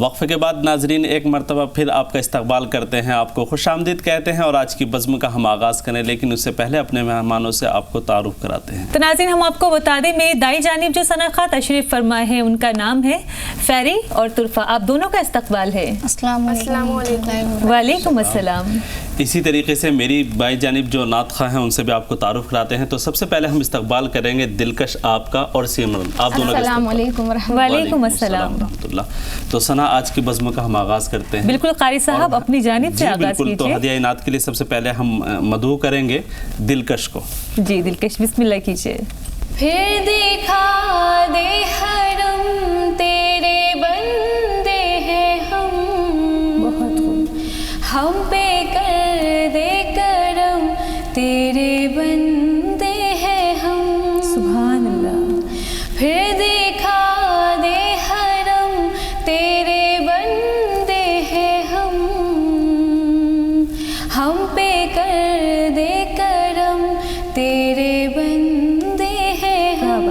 وقفے کے بعد ناظرین ایک مرتبہ پھر آپ کا استقبال کرتے ہیں، آپ کو خوش آمدید کہتے ہیں اور آج کی بزم کا ہم آغاز کریں، لیکن اس سے پہلے اپنے مہمانوں سے آپ کو تعارف کراتے ہیں۔ تو ناظرین ہم آپ کو بتا دیں میری دائیں جانب جو ثنا خواہ تشریف فرمائے ہیں ان کا نام ہے فیری اور طرفہ، آپ دونوں کا استقبال ہے۔ السلام علیکم۔ وعلیکم السلام۔ اسی طریقے سے میری بائیں جانب جو نعت خواہ ہیں ان سے بھی آپ کو تعارف کراتے ہیں۔ تو سب سے پہلے ہم استقبال کریں گے دلکش آپ کا اور سمرن، آپ دونوں کا السلام علیکم ورحمۃ وعلیکم السلام ورحمۃ اللہ۔ تو ثنا آج کی بزم کا ہم آغاز کرتے ہیں۔ بالکل قاری صاحب اپنی جانب سے آغاز بالکل، تو کیجیے۔ ہدیہ نعت کے لیے سب سے پہلے ہم مدعو کریں گے دلکش کو۔ جی دلکش بسم اللہ کیجیے۔ پھر دکھا دے حرم تیرے بندے ہیں ہم، بہت خوب۔ ہم پہ کر دے کرم تیرے بندے ہیں ہم، سبحان اللہ۔ پھر دکھا دے حرم تیرے بندے ہیں ہم پہ کر دے کرم تیرے بندے ہیں ہم،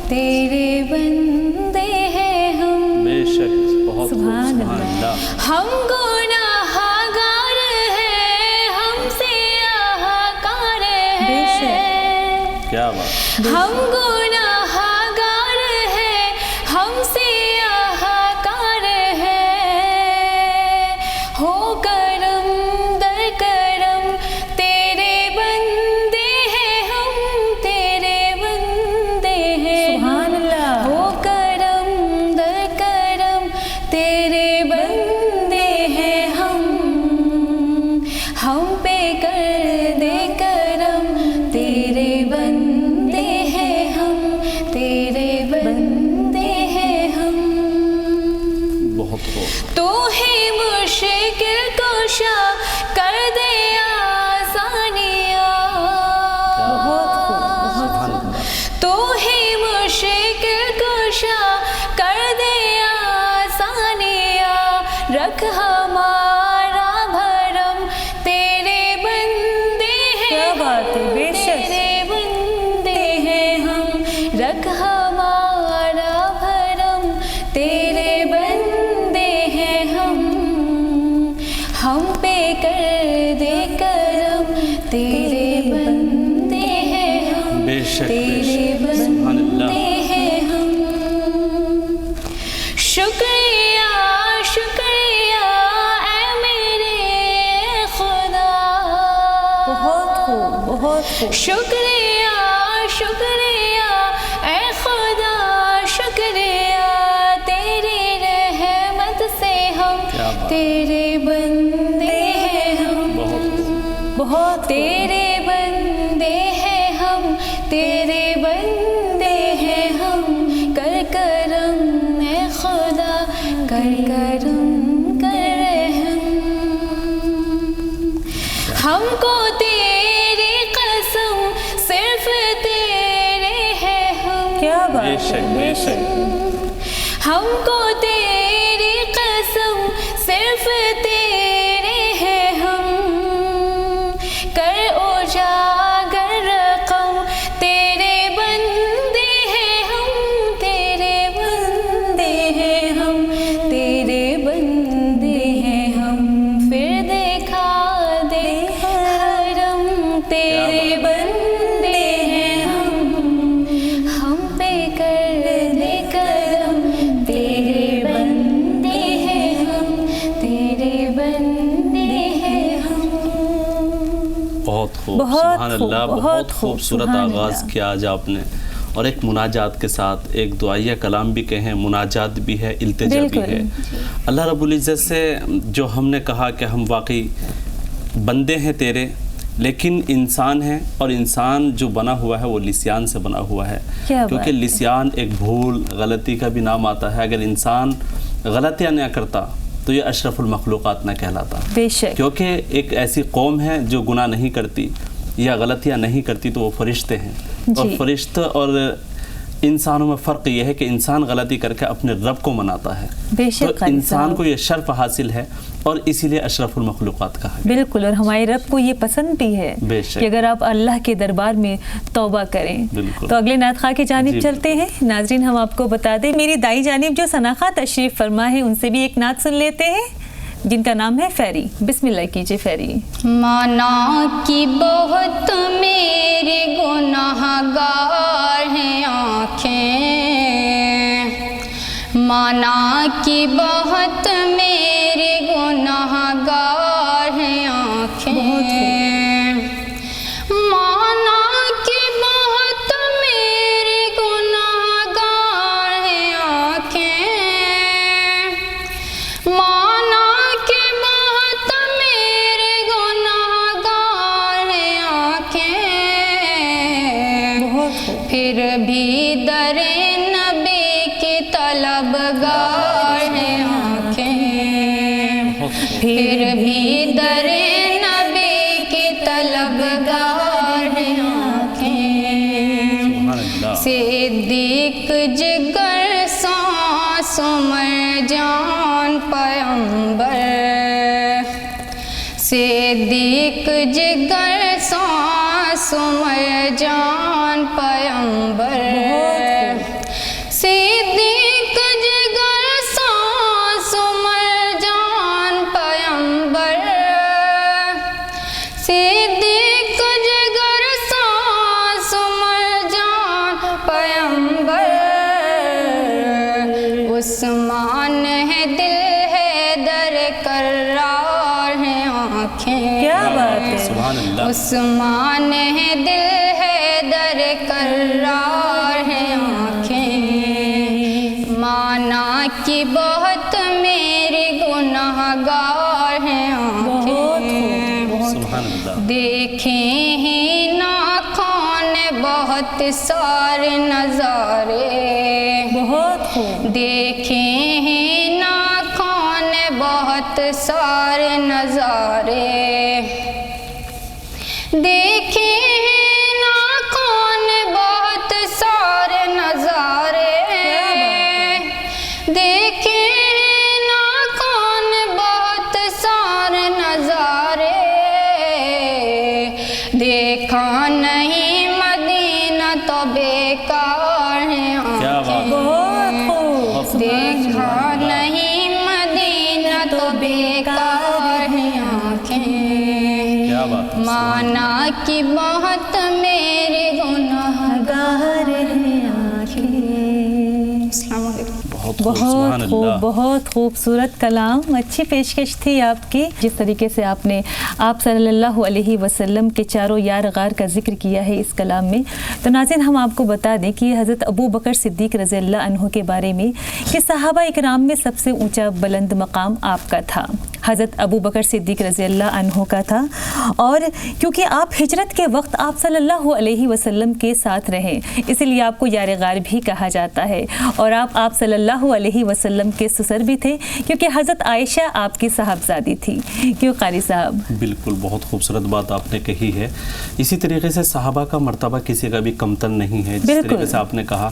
تیرے بندے ہیں ہم، بے شک، بہت خوب، سبحان سبحان اللہ۔ ہم گناہ گار ہیں، ہم سیاہ کار بے ہیں، کیا بات، ہم گناہ گار ہیں، ہم سیاہ کار ہیں، ہو کرم در کرم تیرے بندے ہیں ہم، تیرے بندے ہیں، سبحان اللہ۔ ہو کرم در کرم تیرے بندے ہیں ہم پہ کر دے کرم تیرے بندے ہیں ہم، تیرے بندے ہیں ہم، بہت خوب، تو ہی مشکل کشا کر دے آسانیاں، بہت خوب، بہت سبحان خوب۔ اللہ۔ تو ہی مشکل کشا کر دے آسانیاں، رکھ ہمارا بھرم تیرے بندے ہیں، کیا بات ہے، بے شک۔ تیرے بندے ہیں ہم، رکھ ہمارا بھرم تیرے بندے ہیں ہم پہ کر دے کرم تیرے بندے ہیں ہم، بے شک، بے تیرے شک، سبحان اللہ۔ بندے ہیں ہم، شکریہ شکریہ اے میرے خدا، بہت خوب، بہت خوب۔ شکریہ شکریہ اے خدا، شکریہ تیری رحمت سے ہم، کیا بات، تیرے بندے ہیں ہم، بہت خوب، بہت تیرے بندے ہیں ہم، تیرے بندے ہیں ہم، کر کرم اے خدا، کر کرم کر رحم، ہم کو تیری قسم صرف تیرے ہیں ہم، کیا بات بے ہے، شک، بے شک، ہم کو تیری قسم صرف تیرے ہیں ہم، کر اجاگر رقم تیرے بندے ہیں ہم، تیرے بندے ہیں ہم، تیرے بندے ہیں ہم، پھر دکھا دے حرم تیرے بندے ہیں ہم پہ کر دے کرم تیرے بندے ہیں ہم، تیرے بندے ہیں ہم، بہت خوب، بہت سبحان خوب، اللہ، بہت بہت خوب، خوبصورت سبحان آغاز اللہ۔ کیا آج آپ نے، اور ایک مناجات کے ساتھ ایک دعائیہ کلام بھی کہیں، مناجات بھی ہے، التجا بھی بالکل۔ ہے۔ اللہ رب العزت سے جو ہم نے کہا کہ ہم واقعی بندے ہیں تیرے، لیکن انسان ہیں، اور انسان جو بنا ہوا ہے وہ لسیان سے بنا ہوا ہے، کیا بات کیونکہ ہے۔ لسیان ایک بھول غلطی کا بھی نام آتا ہے۔ اگر انسان غلطیاں نہ کرتا تو یہ اشرف المخلوقات نہ کہلاتا، بے شک، کیونکہ ایک ایسی قوم ہے جو گناہ نہیں کرتی یا غلطیاں نہیں کرتی تو وہ فرشتے ہیں، اور جی۔ فرشتے اور انسانوں میں فرق یہ ہے کہ انسان غلطی کر کے اپنے رب کو مناتا ہے، بے شک تو انسان کو یہ شرف حاصل ہے اور اسی لیے اشرف المخلوقات کہا ہے۔ بالکل، اور ہمارے رب کو یہ پسند بھی ہے بے شک کہ اگر آپ اللہ کے دربار میں توبہ کریں۔ بالکل۔ تو اگلے نعت خواہ کی جانب جی چلتے ہیں۔ ناظرین، ہم آپ کو بتا دیں میری دائیں جانب جو ثنا خواہ تشریف فرما ہے ان سے بھی ایک نعت سن لیتے ہیں جن کا نام ہے فیری۔ بسم اللہ کیجیے فیری۔ مانا کی بہت میرے گناہ گار ہیں آنکھیں، مانا کی بہت میرے گناہ گار ہیں آنکھیں، مانا کی بہت میرے گناہ گار ہیں آنکھیں، مانا کی بہت میرے گناہ گار ہیں آنکھیں، پھر بھی در نبی کی طلبگار ہیں آنکھیں، پھر بھی در نبی کی طلبگار ہیں آنکھیں، صدیق جگر سانس عمر جان پیغمبر، صدیق جگر سانس عمر جان پیغمبر، صدیق جگر سانس عمر جان پیغمبر، صدیق جگر سانس عمر جان پیغمبر، عثمان ہے دل ہے در کرار ہیں آنکھیں، کیا بات ہے، سبحان اللہ۔ عثمان ہے دل ہے در کرار ہیں آنکھیں، مانا کی بہت میرے گناہ گار ہیں آنکھیں، سبحان اللہ۔ دیکھیں ہیں ناخن بہت سارے نظارے، بہت خوب، دیکھیں ہیں ناخن بہت سارے نظارے، دیکھیں ہیں ناخن بہت سارے نظارے، دیکھیں ہیں ناخن بہت سارے نظارے، دیکھا نہیں مدینہ تو بیکار ہیں کیا بات ہے، بہت خوب، دیکھا نہیں مدینہ تو بیکار ہیں آنکھیں، کیا بات ہے، مانا کی بہت میرے گناہ گار ہیں آنکھیں۔ السلام علیکم۔ بہت خوب، سبحان بہت خوب، اللہ۔ بہت خوبصورت کلام، اچھی پیشکش تھی آپ کی، جس طریقے سے آپ نے آپ صلی اللہ علیہ وسلم کے چاروں یار غار کا ذکر کیا ہے اس کلام میں۔ تو ناظرین، ہم آپ کو بتا دیں کہ حضرت ابو بکر صدیق رضی اللہ عنہ کے بارے میں کہ صحابہ اکرام میں سب سے اونچا بلند مقام آپ کا تھا، حضرت ابو بکر صدیق رضی اللہ عنہ کا تھا، اور کیونکہ آپ ہجرت کے وقت آپ صلی اللہ علیہ وسلم کے ساتھ رہے اسی لیے آپ کو یار غار بھی کہا جاتا ہے، اور آپ صلی اللہ علیہ وسلم کے سسر بھی تھے کیونکہ حضرت عائشہ آپ کی صاحبزادی تھی۔ کیوں قاری صاحب؟ بالکل، بہت خوبصورت بات آپ نے کہی ہے۔ اسی طریقے سے صحابہ کا مرتبہ کسی کا بھی کمتر نہیں ہے، جس طریقے سے آپ نے کہا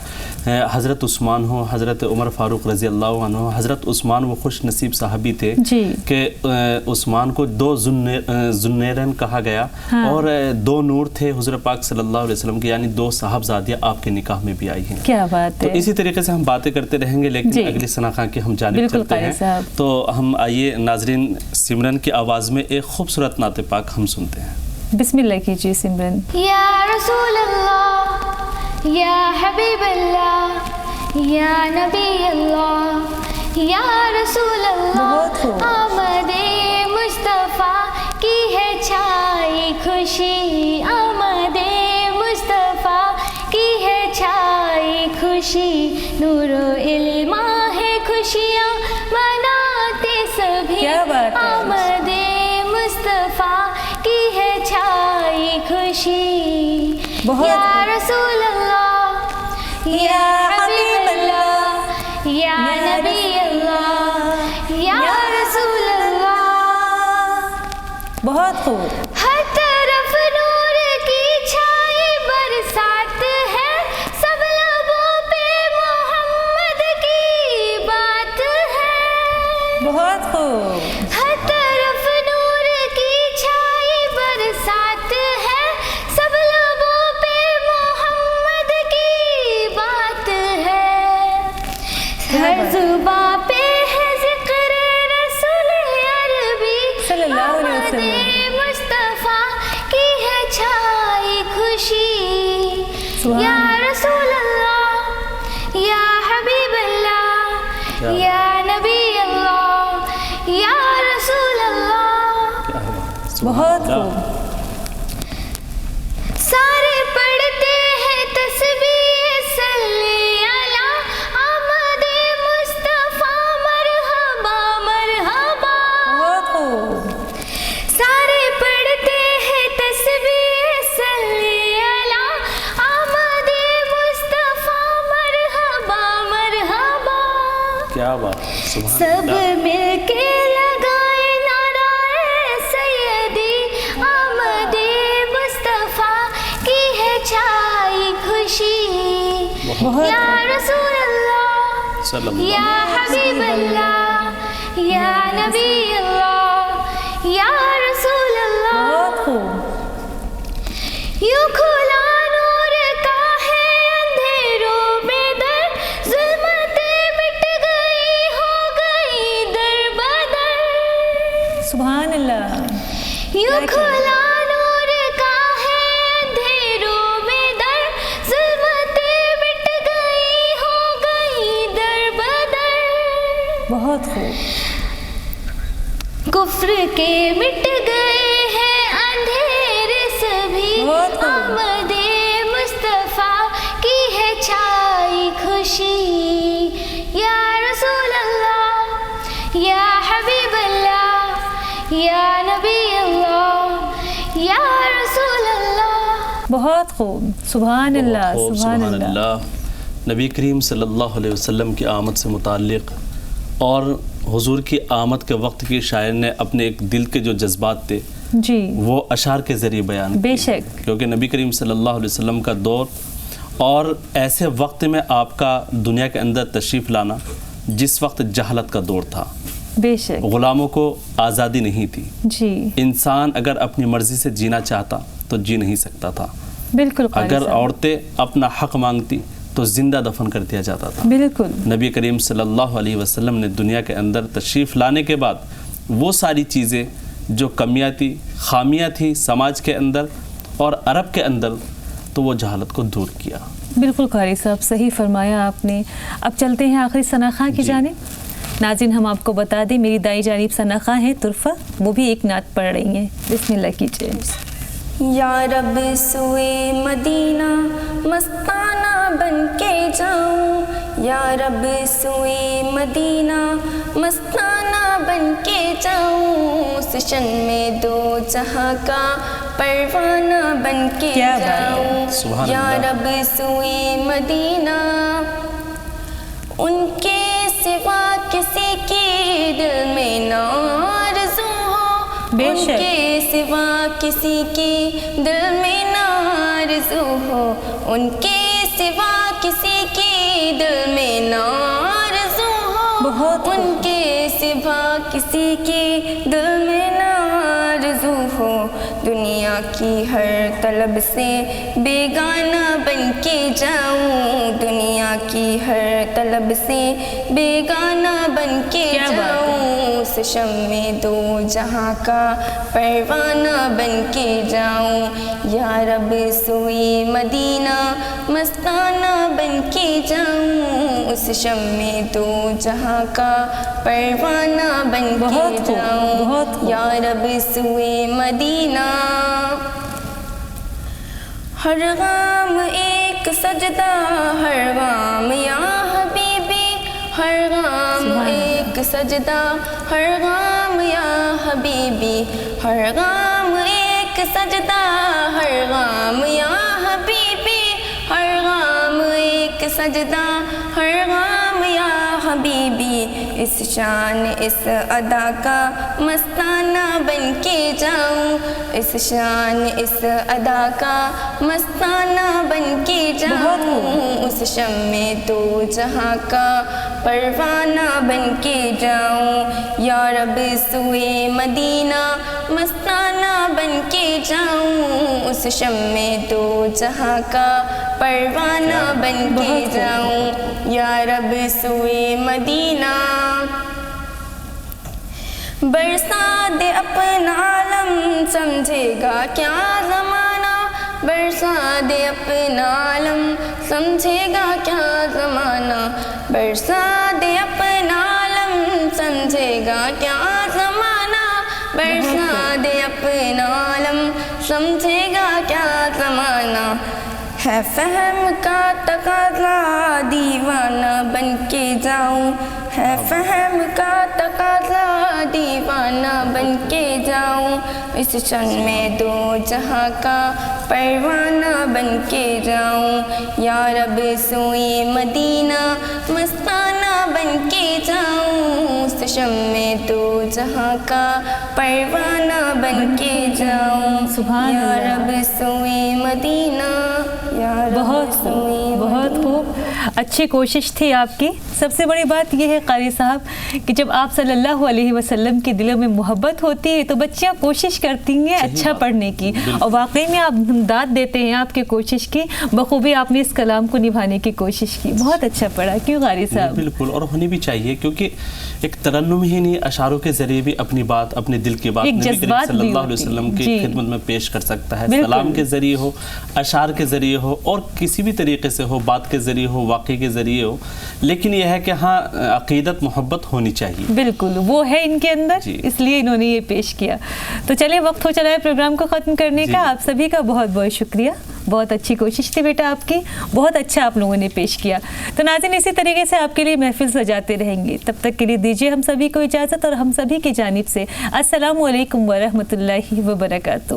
حضرت عثمان ہو، حضرت عمر فاروق رضی اللہ عنہ، حضرت عثمان وہ خوش نصیب صحابی تھے کہ عثمان کو دو ذوالنورین کہا گیا، اور دو نور تھے حضور پاک صلی اللہ علیہ وسلم کے، یعنی دو صاحبزادیاں آپ کے نکاح میں بھی آئی ہیں۔ کیا بات ہے۔ تو اسی طریقے سے ہم باتیں کرتے رہیں گے، لیکن اگلی ثنا خواہ کی ہم جانب چلتے ہیں۔ تو ہم آئیے ناظرین سمرن کی آواز میں ایک خوبصورت نعت پاک ہم سنتے ہیں۔ بسم اللہ کیجیے سمرن۔ یا رسول اللہ، یا حبیب اللہ، یا نبی اللہ، یا رسول اللہ، آمد مصطفیٰ کی ہے چھائی خوشی، آمد مصطفیٰ کی ہے چھائی خوشی، نور و علما ہے خوشیاں مناتے سبھی، آمد مصطفیٰ کی ہے چھائی خوشی، یا رسول اللہ، یا حبیب اللہ، یا نبی اللہ، یا رسول اللہ۔ بہت خوب۔ ہر طرف نور کی چھائی برسات ہے، سب لبوں ہر زباں پہ ہے ذکر رسول عربی صلی اللہ علیہ آمد وسلم. مصطفیٰ کی ہے چھائی خوشی. سبحان یا رسول اللہ یا حبیب اللہ یا نبی اللہ یا رسول اللہ. بہت خوب. سارے پڑھتے ہیں تسبیح صلی علی آمد مصطفیٰ مرحبا مرحبا. بہت خوب. سارے پڑھتے ہیں تسبیح صلی علی آمد مصطفیٰ مرحبا مرحبا. کیا بات ہے، سبحان سب اللہ. مل کے لگائے نعرہ سیدی آمد مصطفیٰ کی ہے چھائی خوشی. بہت یا رسول اللہ صلی اللہ یا حبیب اللہ یا نبی اللہ یا رسول اللہ. بہت خوب. یوں کھلا نور کا ہے اندھیروں میں در ظلمتیں مٹ گئی ہو گئی در بدر. سبحان اللہ. یوں کھلا نور کا ہے اندھیروں میں در ظلمتیں مٹ گئی ہو گئی در بدر. بہت خوب. کفر کے مٹ گئے ہیں اندھیرے سبھی بہت خوب. آمد مصطفیٰ کی ہے چھائی خوشی. یا رسول اللہ یا حبیب اللہ یا نبی اللہ یا رسول اللہ. بہت خوب. سبحان اللہ. خوب، سبحان اللہ. نبی کریم صلی اللہ علیہ وسلم کی آمد سے متعلق اور حضور کی آمد کے وقت کی شاعر نے اپنے ایک دل کے جو جذبات تھے جی وہ اشعار کے ذریعے بیان بے کیے. شک. کیونکہ نبی کریم صلی اللہ علیہ وسلم کا دور اور ایسے وقت میں آپ کا دنیا کے اندر تشریف لانا جس وقت جہالت کا دور تھا، بے شک. غلاموں کو آزادی نہیں تھی، جی انسان اگر اپنی مرضی سے جینا چاہتا تو جی نہیں سکتا تھا. بالکل قاری اگر صاحب. عورتیں اپنا حق مانگتی تو زندہ دفن کر دیا جاتا تھا. بالکل. نبی کریم صلی اللہ علیہ وسلم نے دنیا کے اندر تشریف لانے کے بعد وہ ساری چیزیں جو کمیاں تھی، خامیاں تھی سماج کے اندر اور عرب کے اندر، تو وہ جہالت کو دور کیا. بالکل قاری صاحب صحیح فرمایا آپ نے. اب چلتے ہیں آخری ثنا خواں کی جی. جانب. ناظرین ہم آپ کو بتا دیں میری دائیں جانب ثنا خواں ہے طرفہ، وہ بھی ایک نعت پڑھ رہی ہیں. بسم اللہ کیجیے. یا رب سوئے مدینہ مستانہ بن کے جاؤں. یا رب سوئے مدینہ مستانہ بن کے جاؤں. سشن میں دو جہاں کا پروانہ بن کے کیا بات ہے. جاؤں. سبحان یا اللہ. رب سوئے مدینہ ان کے سوا کسی کی دل میں نہ آرزو ہو. بے ان شک. کے سوا کسی کی دل میں نہ آرزو ہو. ان کے سوا کسی کی دل میں نہ آرزو ہو. بہت ان کے سوا کسی کی دل میں نہ آرزو ہو. دنیا کی ہر طلب سے بیگانہ بن کے جاؤں. دنیا کی ہر طلب سے بیگانہ بن کے کیا بات ہے. جاؤں. اس شم میں دو جہاں کا پروانہ بن کے جاؤں. یا رب سوئے مدینہ مستانہ بن کے جاؤں. اس شم میں دو جہاں کا پروانہ بن کے بہت خوب، جاؤں. بہت خوب. یا رب سوئے مدینہ ہر غام ایک سجدہ ہر غام یا حبیبی. ہر غام ایک سجدہ ہر غام یا حبیبی. ہر غام ایک سجدہ ہر غام یا حبیبی. ہر غام ایک سجدہ ہر غام یا حبیبی. اس شان اس ادا کا مستانہ بن کے جاؤں. اس شان اس ادا کا مستانہ بن کے جاؤں. اس شم میں دو جہاں کا پروانہ بن کے جاؤں. یا رب سوئے مدینہ مستانہ بن کے جاؤں. اس شم میں دو جہاں کا پروانہ بن کے جاؤں. یا رب سوئے مدینہ برسا دے اپنا عالم سمجھے گا کیا زمانہ برسا دے اپنا عالم سمجھے گا کیا زمانہ برسا دے اپنا عالم سمجھے گا کیا زمانہ برسا دے اپنا عالم سمجھے گا کیا زمانہ ہے فہم کا تقاضا دیوانہ بن کے جاؤں ہے فہم کا تقاضا دیوانہ بن کے جاؤں اس شن میں دو جہاں کا پروانہ بن کے جاؤں یا رب سوئے مدینہ مستانہ بن کے جاؤں اس شم میں دو جہاں کا پروانہ بن کے جاؤں سبحان یا اللہ۔ رب سوئے مدینہ یا رب بہت سوئے خوب، بہت خوب، اچھی کوشش تھی آپ کی۔ سب سے بڑی بات یہ ہے قاری صاحب کہ جب آپ صلی اللہ علیہ وسلم کے دلوں میں محبت ہوتی ہے تو بچیاں کوشش کرتی ہیں اچھا پڑھنے کی، اور واقعی میں آپ داد دیتے ہیں آپ کی کوشش کی، بخوبی آپ نے اس کلام کو نبھانے کی کوشش کی، بہت اچھا پڑھا۔ کیوں قاری صاحب؟ بالکل، اور ہونی بھی چاہیے، کیونکہ ایک ترنم ہی نہیں، اشعاروں کے ذریعے بھی اپنی بات، اپنے دل کی بات ایک نبی کریم جذبات صلی بھی اللہ علیہ ہوتی وسلم کی جی۔ خدمت میں پیش کر سکتا ہے، بالکل۔ سلام کے ذریعے ہو، اشعار کے ذریعے ہو، اور کسی بھی طریقے سے ہو، بات کے ذریعے ہو، واقعے کے ذریعے ہو، لیکن یہ ہے کہ ہاں عقیدت محبت ہونی چاہیے۔ بالکل، وہ ہے ان کے اندر، جی۔ اس لیے انہوں نے یہ پیش کیا۔ تو چلے وقت ہو چلا ہے پروگرام کو ختم کرنے کا۔ آپ سبھی کا بہت بہت شکریہ، بہت اچھی کوشش تھی بیٹا آپ کی، بہت اچھا آپ لوگوں نے پیش کیا۔ تو ناظرین اسی طریقے سے آپ کے لیے محفل سجاتے رہیں گے، تب تک کے لیے دیجیے ہم سبھی کو اجازت، اور ہم سبھی کی جانب سے السلام علیکم ورحمۃ اللہ وبرکاتہ۔